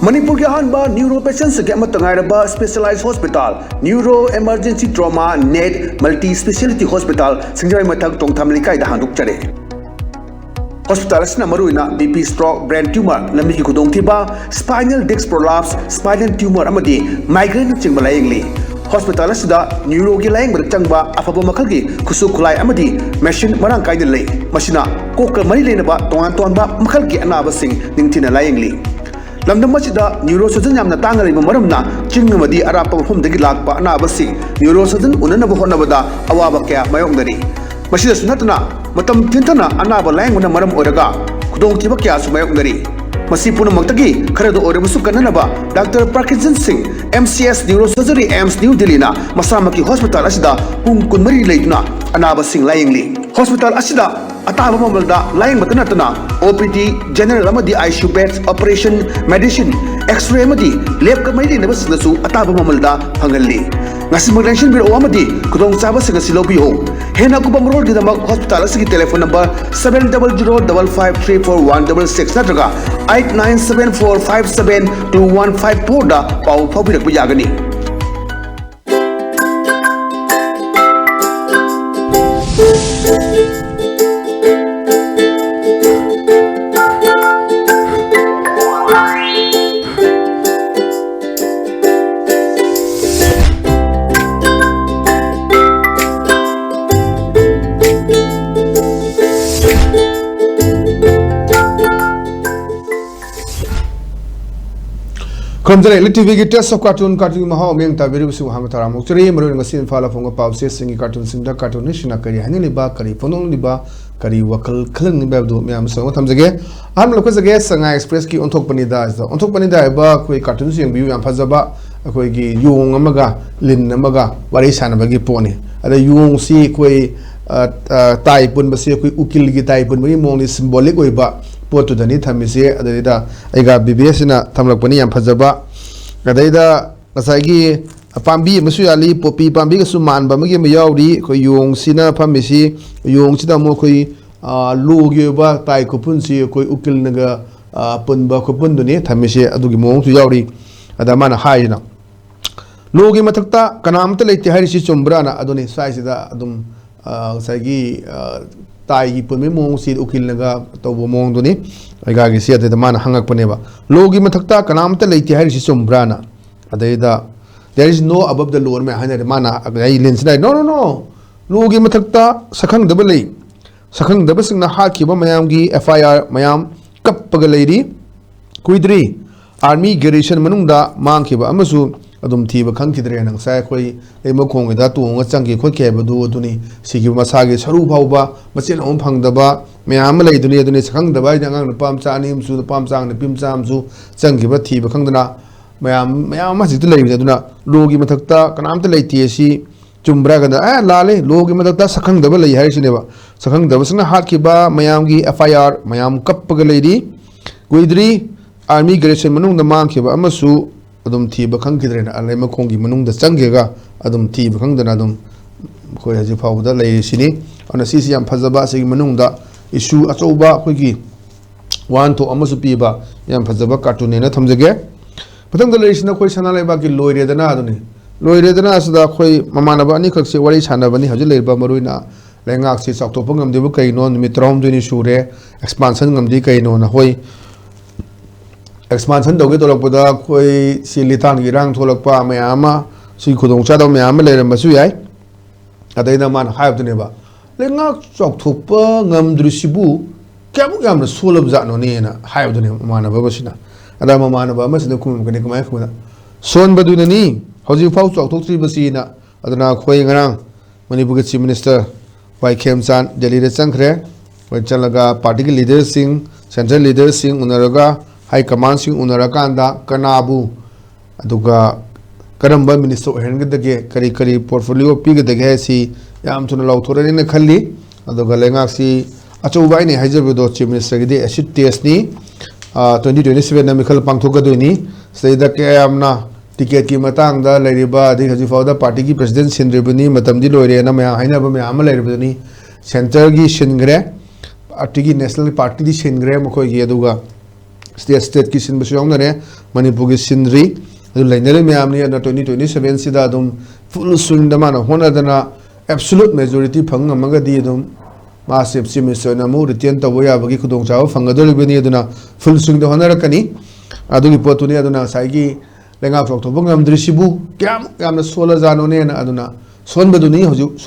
Manipur के अहानबा neuro patients के तंगाइरबा specialised hospital neuro emergency trauma net multi speciality hospital सिंगजाई मथक टोंगथाम लिकाइदा हांदुकचरे हॉस्पिटल असना मरुइना बीपी स्ट्रोक ब्रेन ट्यूमर लंबी की खुदोंथिबा spinal disc prolapse spinal tumour अमदी माइग्रेन चिंगबा लायंगली हॉस्पिटल असदा न्यूरो की लायंग चंगबा अफबा मखल की खुसु खुलाई अमदी मशीन मरांग कायदे लई मशीना कोक मरी लेनबा तोंगान तोंबा मखल की अनाबसिंग निंगथिना लायंगली लमदम मसिदा neuro surgeon यामना तांगलिबा मरमना चिंगमदी Arap मफमदगी Lakpa अनाबसि neuro surgeon उननब होनबदा अवाबा क्या मायोंगदरी मसिदा सुनतना मतम थिंथना अनाबा लायंगना मरम ओरगा खुदोंथिबा क्या सुमायोंगदरी मसी पुनमक्तगी खरदो ओरबसु कन्ननबा doctor Parkinson Singh MCS neuro surgery AIIMS new दिल्लीना मसामकी हॉस्पिटल असिदा पुंग कुनमरी लेदुना अनाबा सिंह लायंगली हॉस्पिटल असिदा अताब ममलदा लायंग मतनतना OPD जनरल अमदी ICU beds operation medicine x-ray अमदी लैब कमैदी नबसनसु अताब ममलदा फंगल्ली ngasi magdenshin biro amadi kudong chaba singa silobi ho hena kubam road gi damak hospital asigi telephone number 7005534166 natraga 8974572154 da pau phabirak yagani Konjare ELITETV ki test of cartoon maha omeng ta beri busu hang tara mokchari mero ngasin fala fonga pause singi cartoon singda cartoon ni shina kari hani liba kari ponong liba kari wakal khalang ni babdu me am song thamjage am lokho jage sanga express ki onthok panida ba koi cartoon sing biu yam phajaba koi gi yong amaga lin amaga wari sana bagi poni ada yong si koi tai pun basi koi ukil gi tai pun bagi mong ni symbolic oi ba potu dani thamise adida aiga BBS na thamlak pani yam phajaba kadaida ngasagi pambi masu yali popi pambi ka suman ba magi mayawri ko yong sina phamisi yong sida mo koi logi ba tai ko punsi koi ukil naga pun ba ko pun duni thamise adugi mong su yawri ada mana haina logi mathakta kanamta leite harisi chumbra na aduni sai sida adum ngasagi tai pun me mong si ukil naga to bo mong duni aiga gi sia de man hangak paneba logi mathakta kanamta leiti hari si sombrana adaida there is no above the lower me hana mana ai lens dai no logi mathakta sakhang daba lei sakhang daba singna ha ki ba mayam gi FIR mayam kappaga leiri kuidri army garrison manungda mang ki ba amasu adum thiba khangkidre nang sai khoi ema khong da tuanga changi khoi ke badu duni sigi masagi saru phauba machin om phangdaba myam lei duni sakhangdaba jangang pam cha anim su pam chang ne pim cham su changi ba thiba khangdana myam ma jit lei duna logi mathakta kanamta lei ti si chumbra ga da lale logi mathakta sakhangdaba lei hai sine ba sakhangdaba sna hat ki ba myam gi FIR myam kappaga leiri kuidri army garrison manung da mang ki ba amasu adum thiba khangkidrena alai makhongi manungda changega adum thiba khangdana adum khoi haji phawda lei sini ana sisi yam phajaba sigi manungda issue achouba khoigi wan to amasu piba yam phajaba cartoon ne thamjage pathang da lei sina khoi sana laiba ki loire dana aduni loire dana asda khoi mamanaba ani khakse wari sanabani haji leiba maruina lengak si chaktopa ngamde bu kai non mitrom duni sure expansion ngamdi kai non hoi expansion doge tolakpada koi si litan gi rang tholakpa mayama si khudong cha do mayama leram basu yai adaina man hayab ne ba lenga chok thopa ngam drisibu kyamu yamna solab za no ne na hayab ne mana ba basina ada mana ba masina kum kane kumai khuna son badu ne ni hoji phau chok thok tri basina adana khoi ngarang Manipur ke chief minister Wai Khemchan Delhi re changre wai chalaga party ke leaders sing central leaders sing unaraga High Command sing unarakanda kanabu aduga karamba minister hengdage kari portfolio pigdage si yam tuna lauthorani na khalli aduga lengak si achoubai ne haijabedo chief minister gidi acid test ni 2027 na mikhal pangthogadoni seida ke amna ticket ki matang da leiriba adi haji fauda party ki president sindribani matamdi loire na ma haina ba me am leiribani center gi shingre party ki national party di shingre mkhoi gi aduga state ki sin basyo ngare Manipur ki sinri adu lainere myam ni na 2027 sida dum full swing da mana hona dana absolute majority phang amaga di dum massive simisyo na mu retain to boya bagi khudong chaw fangadol beni aduna full swing da hona rakani adu ki potuni aduna saigi lenga phok to bangam drisibu kyam na sola jano ne na aduna son baduni hoju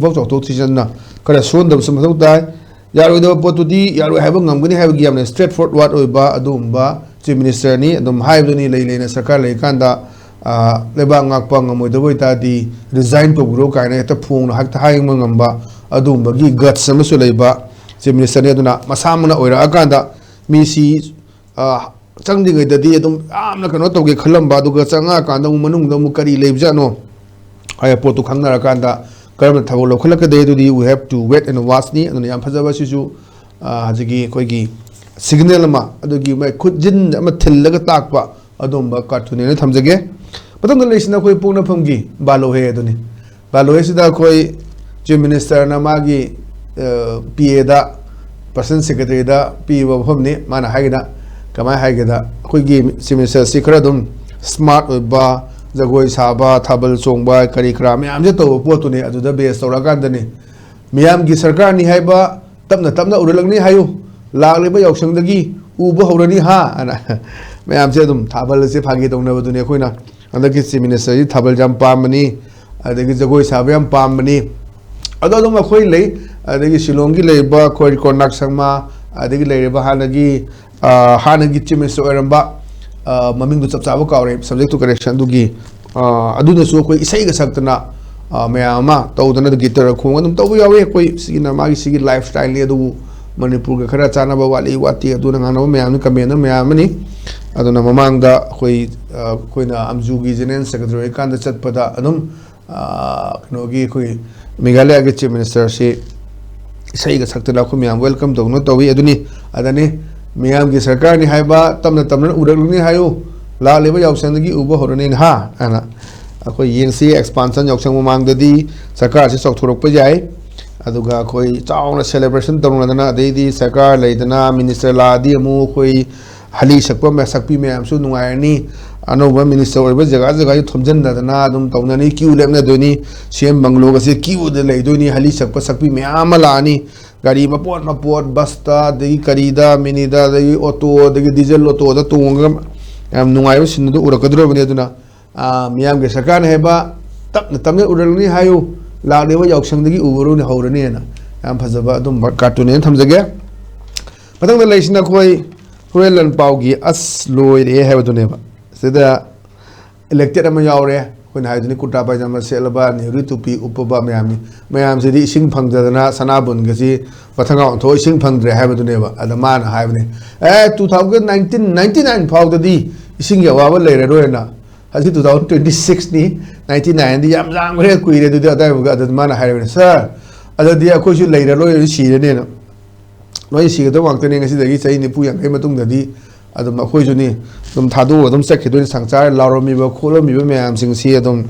phok to season na kara son dam sam thau tai yaro da potudi yaro haiba ngamgani haiba gi amne straightforward oiba adumba chief minister ni adum haibuni leilena sarkar leikanda leba ngakpa ngamoi da boita di resign to buro kaina ta phung hak ta hai ngamba adumba gi guts amasu leiba chief minister ni aduna masamuna oira akanda mi si changdi ngai da di adum amna kano to ge khalamba du ga changa kanda manung da mu kari leibjano aya potu khangna kanda karam thabo lokhala ka de du we have to wait and watch ni aduna yam phajaba sisu hajigi koi gi signal ma adugi mai khujin ama thillaga takpa adumba cartoon ne thamjage patang da leisna koi pungna phamgi balo he aduni balo he sida koi chief minister na magi PA da person secretary da PA bhamni mana haigida kamai haigida koi gi chief minister sikra dum smart ba jagoi saba thabal chongba kari kra me amje to potu ne adu da base tora kan da ne miyam gi sarkar ni haiba tapna uralangni hayu lagliba yausangdagi uba horani ha ana mayam se dum thabal se phagi dongna badune khoina andaki chief minister thabal jam pamani adagi jagoi sabyam pamani adodum khoi lei adagi silongi leiba khoi konak sangma adagi leiba hanagi chief minister oramba maming du chapchaba kawre subject to correction dugi aduna so khoi isai ga saktana mayama tawdana du gitar khong adum tawu yawe khoi sigina magi sigi lifestyle ni adu Manipur ka khara chana ba wali wati aduna ngana mayam ni kamena mayam ni aduna mamangda khoina amjugi general secretary kanda chatpada adum kanogi khoi Meghalaya ge chief minister si sai ga saktana khu mayam welcome to no tawi aduni adani mayam gi sarkar ni haiba tamna uragni hayo la leba yausandagi uba horani ha ana khoi yengsi expansion yausang mamangda di sarkar si chokthorok pa jai aduga khoi chauna celebration tawna di sarkar leidana minister la di amu khoi hali sakpa me sakpi me amsu nungaini anoba minister oiba jaga thomjan dana dum tawnani queue lemna doni cm banglo ga se queue de leidoni hali sakpi me amala ani gari mapot basta de karida minida de auto de diesel auto da tunga am nungai sin du urakadro bani aduna miyam ge sarkar heba tamne uralni hayo laadeba yausangdagi uburu ni hawrani na am phajaba dum cartoon ne thamjage patang da leisna khoi huelan paugi as loire hebadune ba sida elected ama yaure khoi haiduni kuta pajama selaba ni tupi upaba mayam sidi ising phangdana sanabun gasi pathanga ontho ising phangdre hebadune ba adaman haibne 2099 phawdadi ising yawa leire roena hasi 2026 ni 99 di yam jang re kuire du da ga da mana haire sir ada dia ko ju leire lo si re ne no noi si ga wang tene ngasi da gi chai ni pu yang kai matung da di adum khoi ju ni dum thadu adum sakhi do sangchar laromi ba kholomi ba mayam sing si adum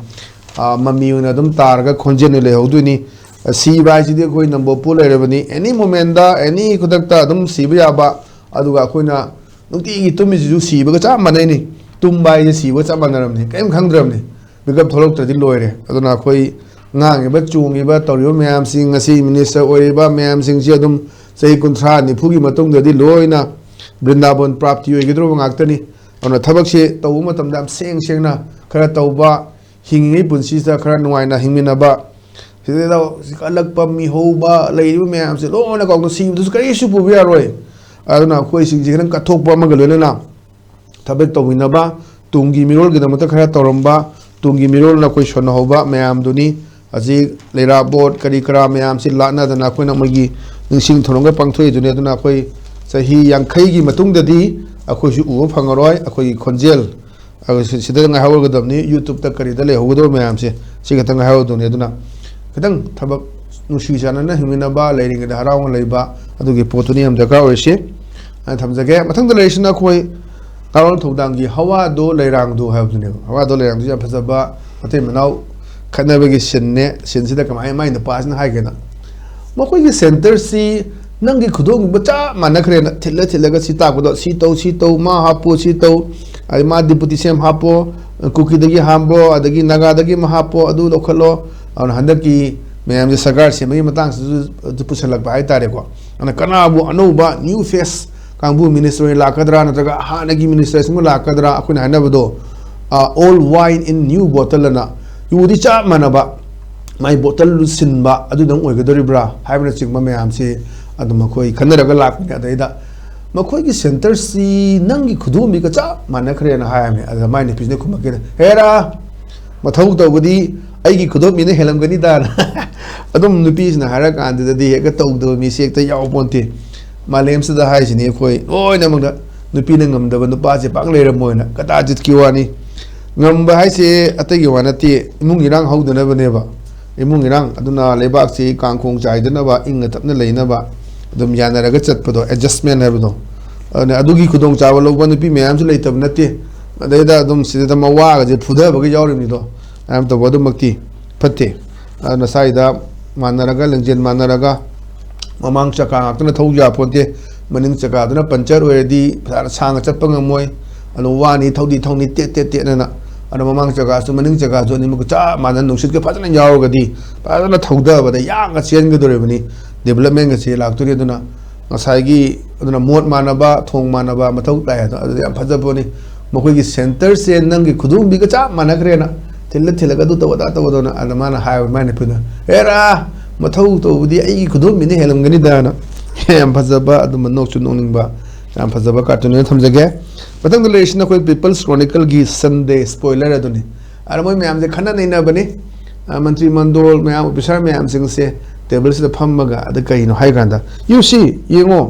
mami una dum tar ga khonje ne le hodu ni si ba ji de khoi number pu le re bani any moment da any kudakta adum si ba ya ba adu ga khoi na nungti gi tumi ju si ba ga cha manai ni tumbai si wa chamaram ni kaim khangdram ni bigap tholok tadi loire aduna khoi ngang ba chung ba toriyo mayam sing ngasi minister oi ba mayam sing ji adum sei kunthra ni phugi matung da di loina Brindaban prapti oi gidro ngaktani ona thabak se tawu matam dam seng na khara tawba hingi punsi sa khara nuai na hingmina ba sida da alak pa mi ho ba lei mayam se lo na kong si du kai su pu bia roi aduna khoi sing ji kan ka thok pa ma ga le na thabek tawina ba tungi mirol gi damata khara tawramba tungi mirol na koi shona hoba mayam duni aji leira board kari kara mayam si lana dana koi na magi ningsing thonga pangthoi duni aduna koi sahi yankhai gi matung da di akhoi su u phangaroi akhoi khonjel sida nga hawo gadamni YouTube ta kari da le hodo mayam se siga tang hawo duni aduna kadang thabak nushi jana na himina ba leiring da harawang leiba adugi potuni am jaka oise an thamjage mathang da leisna khoi karon thudang hawa do leirang do habne hawa do leirang ya phajaba ate manau khanabagi sinne sinsida kamai mai na pasna hai gena mokoi gi center si nangi khudong bacha manakre na thilla ga sita ko si to ma hapo si to ai ma deputy sem hapo kuki dagi hambo adagi naga dagi ma hapo adu lokhalo an handaki मैम जे सरकार से मई मतंग से पुसलक बाय तारे को अन कनाबु अनौबा न्यू फेस कांबु मिनिस्टर लाकद्रा नत्रगा हानगी मिनिस्टर सिंग लाकद्रा अखुन हानबदो ओल्ड वाइन इन न्यू बोतल ना युदी चा मनबा माई बोतल लुसिनबा अदुदंग ओइगदरिब्रा हाइबना चिंगमा मैम से अदम खोई खनरगा लाकने अदैदा मखोई की सेंटर सी नंगी खुदुमी का चा मानखरे ना हायमे अद माई ने पिजने खुमके हेरा मथौ तौबदी अगी खुदोमी ने हेलमगनी दार अदम नुपीसना हारा कांददी हेक तौदो मी सेक्ता यावपोंते मालेम सदा हाइसिने खोई लोइना मगदा नुपीना ngमदब नुपासे पाक लेरमोइना कताजित किवानी ngमबा हाइसे अतगी वानते इमुंग इरांग हौदनबनेबा इमुंग इरांग अदुना लेबाक से कांखोंग चाइदनबा इंग तपना लेनबा अदम यानरगा चतपदो एडजस्टमेंट हैबदो अने अदुगी खुदोंग चाव लौबा नुपी मयाम से लेतब नते अदैदा अदम सिदा मवागा जे फुदबगा यावरिमिदो आम तो वदु मक्ति फते नसाइदा मानरगा लंजेन मानरगा ममांग चका आतना थौजा पोते मनिंग चका आतना पंचर ओरेदी सांग चतप ngमोय अनु वानी थौदी थौनी ते ना अनु ममांग चका सु मनिंग चका जो निमक चा मानन नुसित के फजना यावगदी फजना थौदबदा यांग चेनगदोरेबनी डेवलपमेंट के से लाक्तोरी अदुना नसाइगी अदुना मोट मानबा थोंग मानबा मथौ ताय अदु याम फजबोनी मखोगी सेंटर से नंगी खुदुम बिगा चा मानखरेना थिल्ला गदु तवदा अदमाना हाय माने पुना एरा मथौ तौबदी आई खुदुम मिने हेलमगनी दाना याम फजबा अदुम नोकचु नोनिंगबा याम फजबा कार्टून थमजगे मतंग लेशन कोई पीपल्स क्रॉनिकल गी संडे स्पॉइलर अदुनी अर मोय मैम जे खना नैना बने मंत्री मंडल मैम ऑफिसर मैम सिंग से टेबल से फमगा अद कहिनो हाय गांदा यू सी येंगो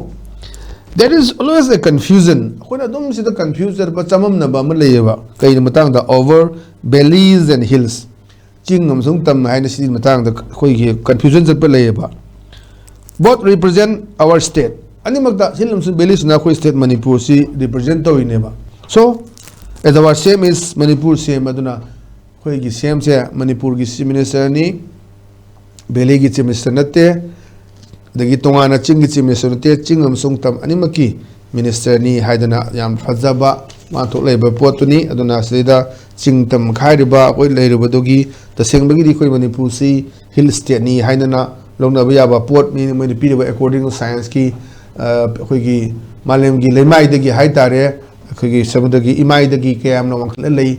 there is always a confusion khona dum sida confusion ba chamam na ba maleyeba kai matang da over valleys and hills chingam sung tam hai na sidi matang da khoi gi confusion jat ba leyeba both represent our state ani magda hilam sun valleys na khoi state manipur si represent to ineba so as our same is manipur same aduna khoi gi same se manipur gi chief minister ni valley gi chief minister natte दगी तोंगाना चिंगी चिम minister Chingam सुंगतम अनिमकी minister नि हाइदना याम फजबा माथो लेबा पोतुनी अदुना सिदा चिंगतम खाइरिबा कोइ लेरिबदोगी तसेंगबगी दि कोइ मणिपुर सी hill state नि हाइदना लोंनबा याबा pot नि मैनि पिरिबा अकॉर्डिंग टू साइंस की खोइगी मालेमगी लेमाइदगी हाइतारे खोइगी समुद्रगी इमाइदगी कयाम नो वंखल लई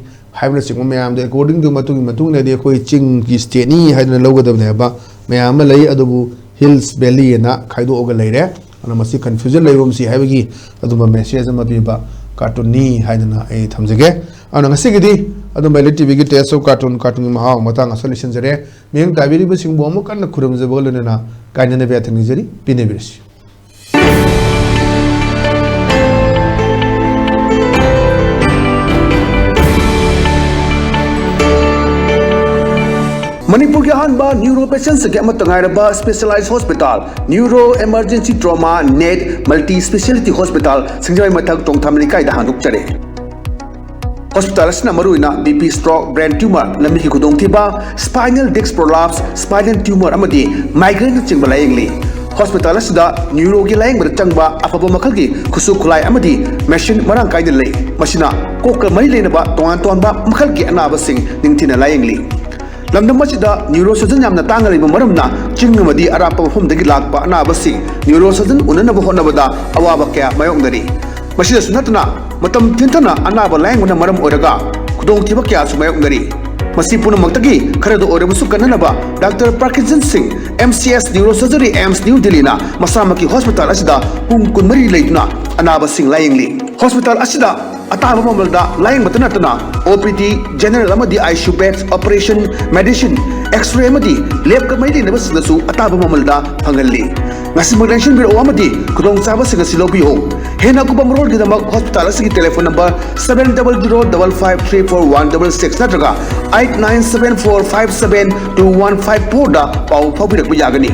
हाइबना चिंग मयाम दे अकॉर्डिंग टू मतुंग ने दे कोइ चिंग की स्टेट नि हाइदना लोगदबने बा मयाम लई अदुबु hills valley na khaido oga leire ana masi confusion leibom si haibagi aduma message ama biba cartoon ni haidana ai thamjage ana ngasi gidi aduma ELITETV gi test of cartoon ma ha matang solution jare meng tabiri ba singbo mo kan khurum je bol na kainane be athani jari pine birsi Manipur के हानबा neuro patients के मतंगाइरबा specialised hospital neuro emergency trauma net multi speciality hospital सिंगजय मथक टोंगथाम लिकाई दा हानुक चरे हॉस्पिटल असना मरुइना बीपी स्ट्रोक ब्रेन ट्यूमर लंबी की खुदोंथिबा spinal disc prolapse spinal tumour अमदी माइग्रेन चिंगबा लायंगली हॉस्पिटल असदा न्यूरो की लायंग चंगबा अफबो मखल की खुसु खुलाई अमदी मशीन मरांग काइद लई मशीना कोक मरी लेनबा तोंगान तोंबा मखल की अनाबा सिंग निंगथिना लायंगली लमदम मसिदा neuro surgeon यामना तांगलिबा मरमना चिंगमदी अरापा मफमदगी Lakpa अनाबसी neuro surgeon उननबा होनबदा अवाबा कया मायोंगदरी मसिदा सुनतना मतम थिंथना अनाबा लायंगना मरम ओरगा खुदोंथिबा कया सुमायोंगदरी मसी पुनमक्तगी खरदो ओरबसु कननबा doctor Parkinson Singh MCS neuro surgery AIIMS new Delhi ना मसामकी हॉस्पिटल असिदा पुंग कुनमरी लेदुना अनाबा सिंह लायंगली हॉस्पिटल असिदा अताब ममलदा लाइन मतनतना OPD जनरल अमदी ICU beds operation medicine x-ray अमदी लैब कमैली नबसनसु अताब ममलदा फंगल्ली ngasimagnation biro amadi kudong chaba singa silobiyo hena kubam road gidamag hospital asigi telephone number 7005534166 natraga 8974572154 da pau phabirak yagani